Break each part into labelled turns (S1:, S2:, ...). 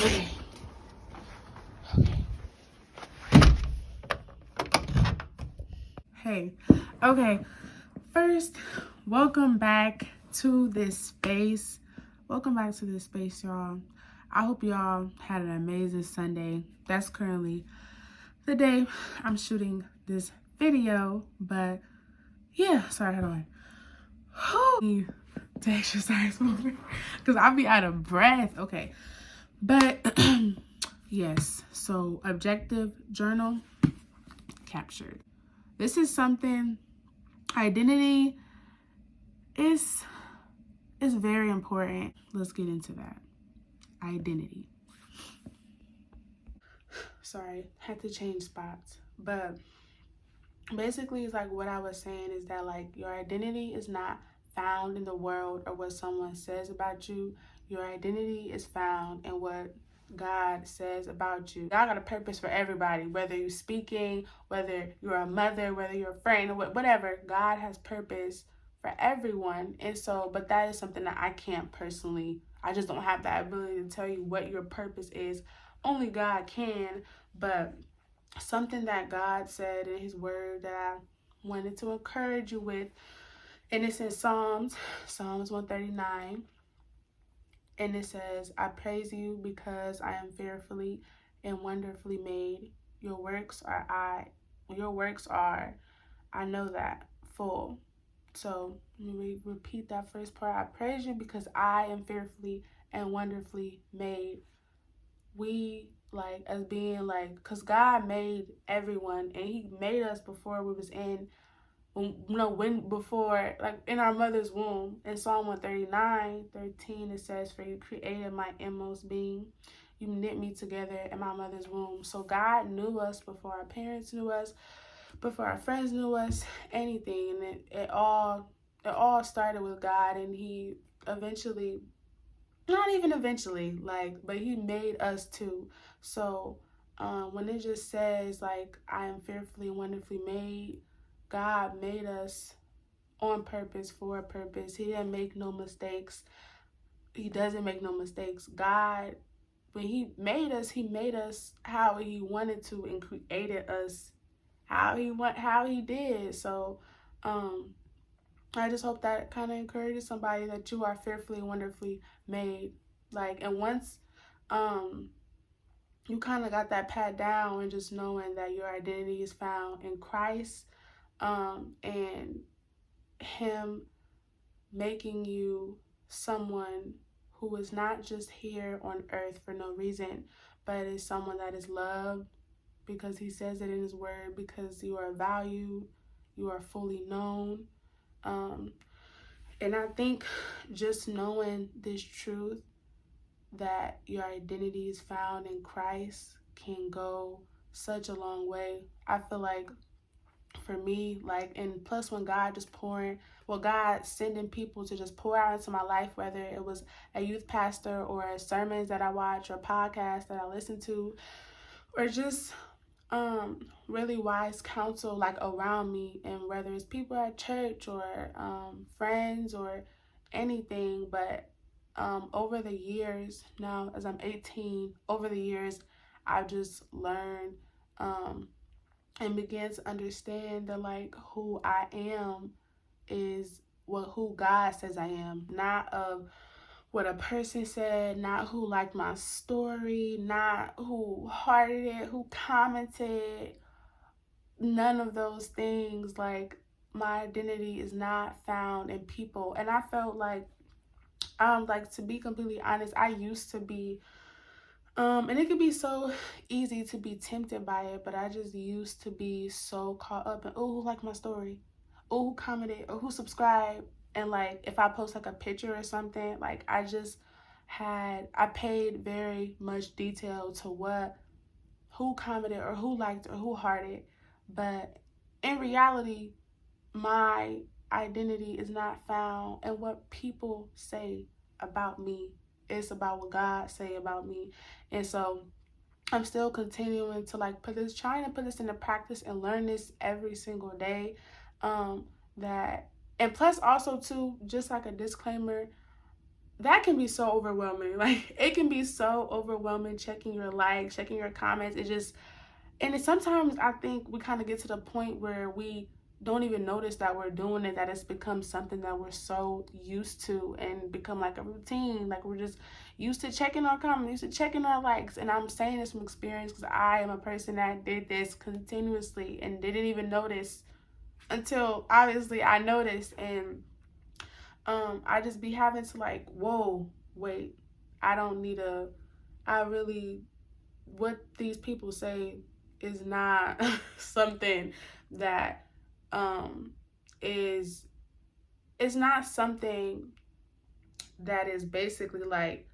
S1: Okay. Hey, okay. First, welcome back to this space. Welcome back to this space, y'all. I hope y'all had an amazing Sunday. That's currently the day I'm shooting this video, but yeah, sorry, hold on. To exercise more because I'll be out of breath. Okay, but yes, so objective journal captured. This is something, identity is very important. Let's get into that. Identity. Sorry, had to change spots. But basically it's like what I was saying is that like your identity is not found in the world or what someone says about you. Your identity is found in what God says about you. God got a purpose for everybody, whether you're speaking, whether you're a mother, whether you're a friend, or whatever. God has purpose for everyone. And so, but that is something that I can't personally, I just don't have that ability to tell you what your purpose is. Only God can. But something that God said in his word that I wanted to encourage you with, and it's in Psalms 139. And it says, I praise you because I am fearfully and wonderfully made. Your works are, I know that, full. So let me repeat that first part. I praise you because I am fearfully and wonderfully made. We like as being like, because God made everyone and he made us before we was in, before, like in our mother's womb. In Psalm 139:13, it says, for you created my inmost being. You knit me together in my mother's womb. So God knew us before our parents knew us, before our friends knew us, anything. And it all started with God. And he eventually, not even eventually, like, but he made us too. So when it just says like, I am fearfully and wonderfully made, God made us on purpose, for a purpose. He didn't make no mistakes. He doesn't make no mistakes. God, when he made us how he wanted to and created us how he did. So I just hope that kind of encourages somebody that you are fearfully and wonderfully made. Like, and once you kind of got that pat down and just knowing that your identity is found in Christ, and him making you someone who is not just here on earth for no reason, but is someone that is loved because he says it in his word, because you are valued, you are fully known. And I think just knowing this truth that your identity is found in Christ can go such a long way. I feel like for me, like, and plus when God just God sending people to just pour out into my life, whether it was a youth pastor or sermons that I watch or podcasts that I listen to, or just really wise counsel like around me, and whether it's people at church or friends or anything. But over the years, now as I'm 18, over the years I've just learned and began to understand that like who I am is who God says I am, not of what a person said, not who liked my story, not who hearted it, who commented, none of those things. Like, my identity is not found in people. And I felt like to be completely honest, I used to be and it could be so easy to be tempted by it, but I just used to be so caught up in, oh, who liked my story, oh, who commented, or who subscribed. And like if I post like a picture or something, like I paid very much detail to who commented or who liked or who hearted. But in reality, my identity is not found in what people say about me. It's about what God say about me. And so I'm still continuing to like trying to put this into practice and learn this every single day. And plus also too, just like a disclaimer, that can be so overwhelming. Like, it can be so overwhelming checking your likes, checking your comments. It just, and it, sometimes I think we kind of get to the point where we don't even notice that we're doing it, that it's become something that we're so used to and become like a routine. Like, we're just used to checking our comments, used to checking our likes. And I'm saying this from experience because I am a person that did this continuously and didn't even notice until obviously I noticed. And I just be having to like, whoa, wait, I don't need a, I really, what these people say is not something that um is it's not something that is basically like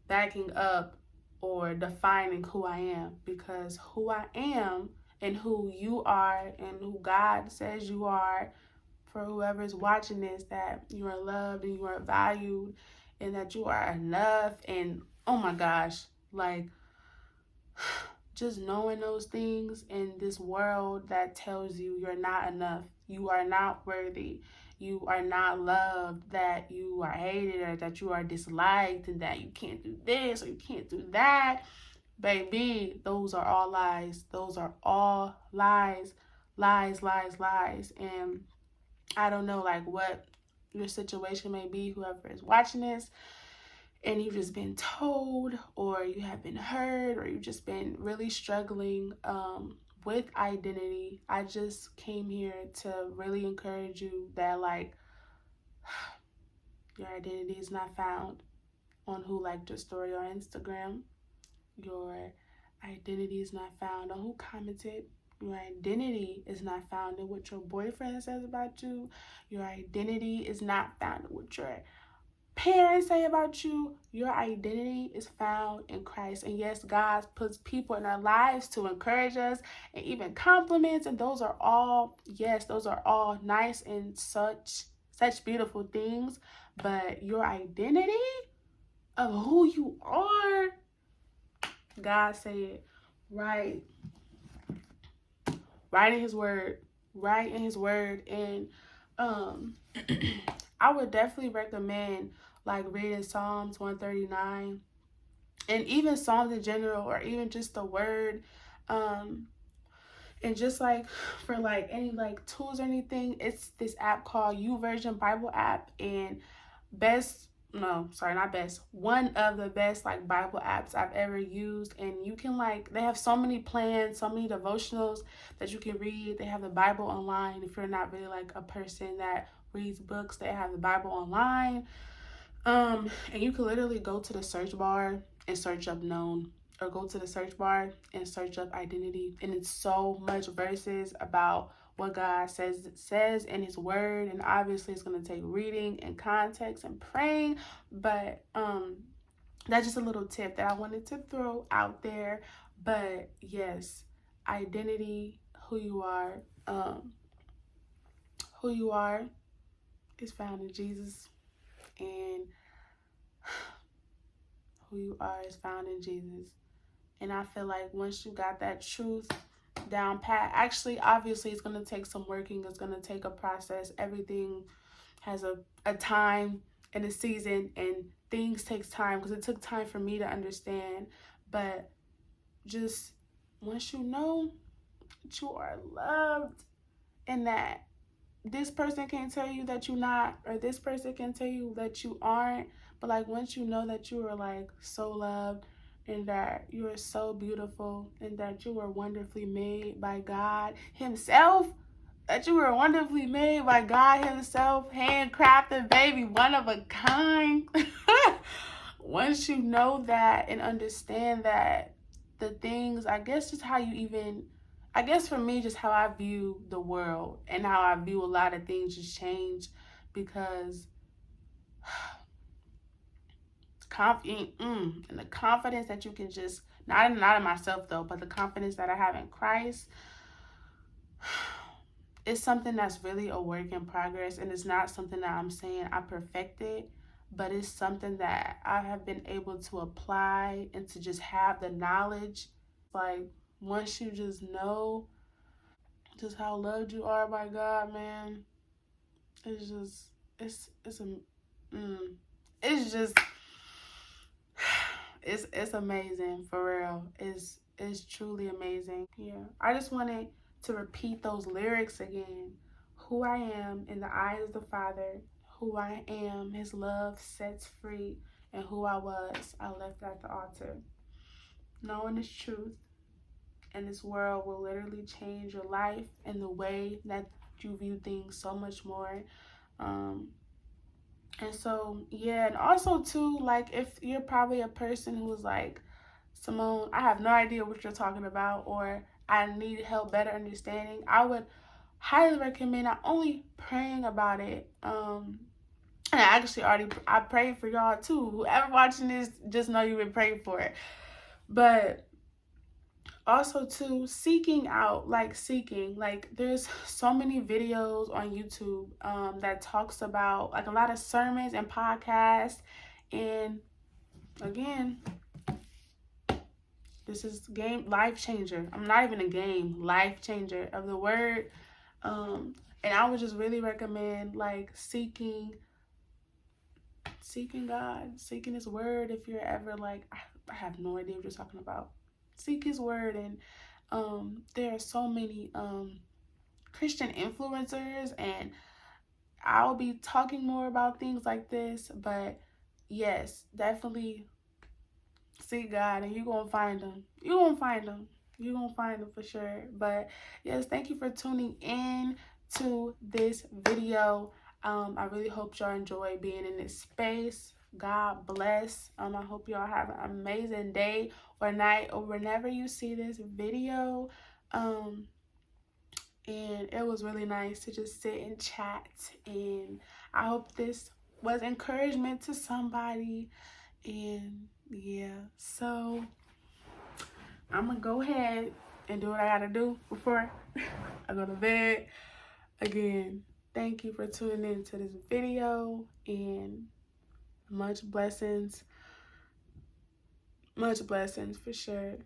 S1: backing up or defining who I am, because who I am and who you are and who God says you are, for whoever is watching this, that you are loved and you are valued and that you are enough. And oh my gosh, like, just knowing those things in this world that tells you you're not enough, you are not worthy, you are not loved, that you are hated or that you are disliked and that you can't do this or you can't do that. Baby, those are all lies. Those are all lies, lies, lies, lies. And I don't know like what your situation may be, whoever is watching this, and you've just been told, or you have been hurt, or you've just been really struggling with identity. I just came here to really encourage you that, like, your identity is not found on who liked your story on Instagram. Your identity is not found on who commented. Your identity is not found in what your boyfriend says about you. Your identity is not found in what your parents say about you. Your identity is found in Christ. And yes, God puts people in our lives to encourage us and even compliments. And those are all, yes, those are all nice and such beautiful things. But your identity of who you are, God said, right, right in His Word, right in His Word. And um, I would definitely recommend like reading Psalms 139 and even Psalms in general, or even just the Word. Um, and just like for like any like tools or anything, it's this app called YouVersion Bible app. And best, no, sorry, not best, one of the best like Bible apps I've ever used. And you can like, they have so many plans, so many devotionals that you can read. They have the Bible online. If you're not really like a person that reads books, they have the Bible online. And you can literally go to the search bar and search up known, or go to the search bar and search up identity. And it's so much verses about what God says in His Word. And obviously it's gonna take reading and context and praying. But that's just a little tip that I wanted to throw out there. But yes, identity, who you are is found in Jesus. And who you are is found in Jesus. And I feel like once you got that truth down pat, actually, obviously, it's going to take some working. It's going to take a process. Everything has a time and a season, and things takes time, because it took time for me to understand. But just once you know that you are loved, and that this person can't tell you that you're not, or this person can tell you that you aren't. But like, once you know that you are like so loved, and that you are so beautiful, and that you were wonderfully made by God Himself, that you were wonderfully made by God Himself, handcrafted, baby, one of a kind. Once you know that and understand that, the things, I guess, just how you even, I guess for me, just how I view the world and how I view a lot of things just change. Because and the confidence that you can just, not in myself though, but the confidence that I have in Christ, it's something that's really a work in progress. And it's not something that I'm saying I perfected, but it's something that I have been able to apply and to just have the knowledge. Like, once you just know just how loved you are by God, man, it's just, it's a, it's just, It's amazing, for real. It's truly amazing. Yeah. I just wanted to repeat those lyrics again. Who I am in the eyes of the Father, who I am, his love sets free, and who I was, I left at the altar. Knowing this truth in this world will literally change your life and the way that you view things so much more. Um, and so, yeah, and also too, like, if you're probably a person who's like, Symone, I have no idea what you're talking about, or I need help better understanding, I would highly recommend not only praying about it, and I actually already I prayed for y'all too. Whoever watching this, just know you've been praying for it. But also too, seeking, like there's so many videos on YouTube that talks about like a lot of sermons and podcasts. And again, this is game life changer. I'm not even a game, life changer of the word. And I would just really recommend like seeking God, seeking his word. If you're ever like, I have no idea what you're talking about, seek his word. And there are so many Christian influencers, and I'll be talking more about things like this. But yes, definitely seek God, and you're gonna find him. You're gonna find him. You're gonna find him for sure. But yes, thank you for tuning in to this video. I really hope y'all enjoy being in this space. God bless. I hope y'all have an amazing day or night or whenever you see this video. And it was really nice to just sit and chat. And I hope this was encouragement to somebody. And yeah, so I'm gonna go ahead and do what I gotta do before I go to bed. Again, thank you for tuning in to this video, and much blessings for sure.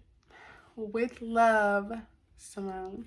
S1: With love, Symone.